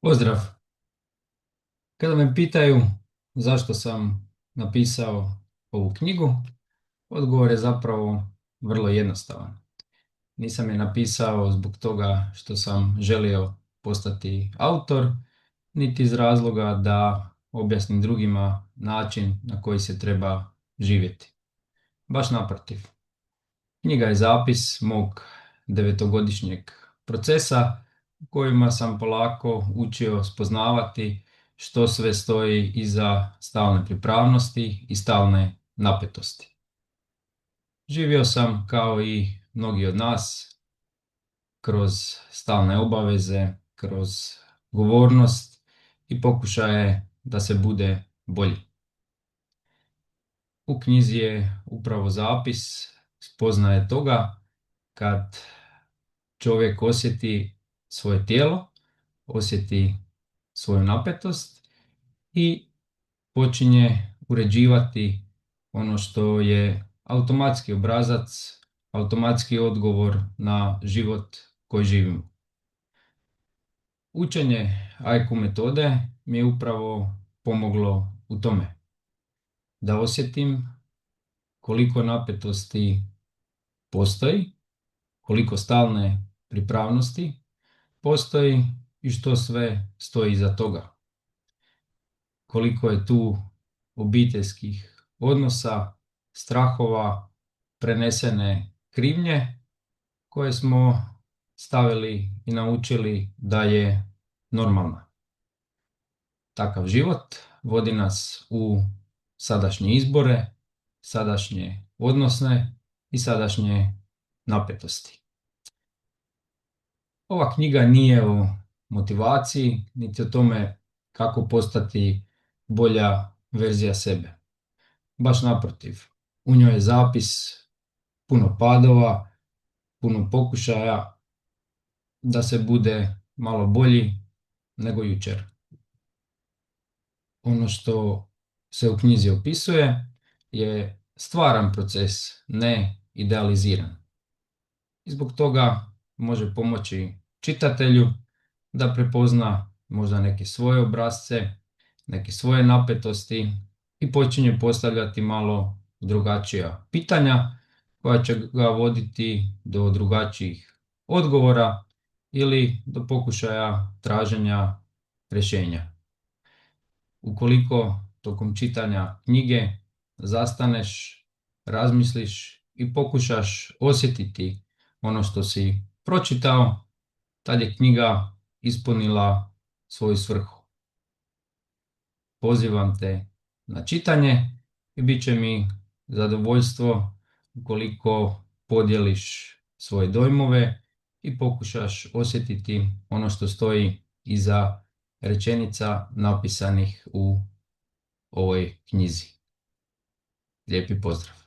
Pozdrav. Kada me pitaju zašto sam napisao ovu knjigu, odgovor je zapravo vrlo jednostavan. Nisam je napisao zbog toga što sam želio postati autor, niti iz razloga da objasnim drugima način na koji se treba živjeti. Baš naprotiv. Knjiga je zapis mog devetogodišnjeg procesa u kojima sam polako učio spoznavati što sve stoji iza stalne pripravnosti i stalne napetosti. Živio sam kao i mnogi od nas kroz stalne obaveze, kroz govornost i pokušaje da se bude bolji. U knjizi je upravo zapis spoznaje toga kad čovjek osjeti svoje tijelo, osjeti svoju napetost i počinje uređivati ono što je automatski obrazac, automatski odgovor na život koji živimo. Učenje AIKU metode mi je upravo pomoglo u tome da osjetim koliko napetosti postoji, koliko stalne pripravnosti postoji i što sve stoji iza toga. Koliko je tu obiteljskih odnosa, strahova, prenesene krivnje koje smo stavili i naučili da je normalna. Takav život vodi nas u sadašnje izbore, sadašnje odnosne i sadašnje napetosti. Ova knjiga nije o motivaciji, niti o tome kako postati bolja verzija sebe. Baš naprotiv, u njoj je zapis puno padova, puno pokušaja da se bude malo bolji nego jučer. Ono što se u knjizi opisuje je stvaran proces, ne idealiziran. I zbog toga može pomoći čitatelju da prepozna možda neke svoje obrasce, neke svoje napetosti i počinje postavljati malo drugačija pitanja koja će ga voditi do drugačijih odgovora ili do pokušaja traženja rješenja. Ukoliko tokom čitanja knjige zastaneš, razmisliš i pokušaš osjetiti ono što si pročitao, tad je knjiga ispunila svoju svrhu. Pozivam te na čitanje i bit će mi zadovoljstvo ukoliko podijeliš svoje dojmove i pokušaš osjetiti ono što stoji iza rečenica napisanih u ovoj knjizi. Lijepi pozdrav!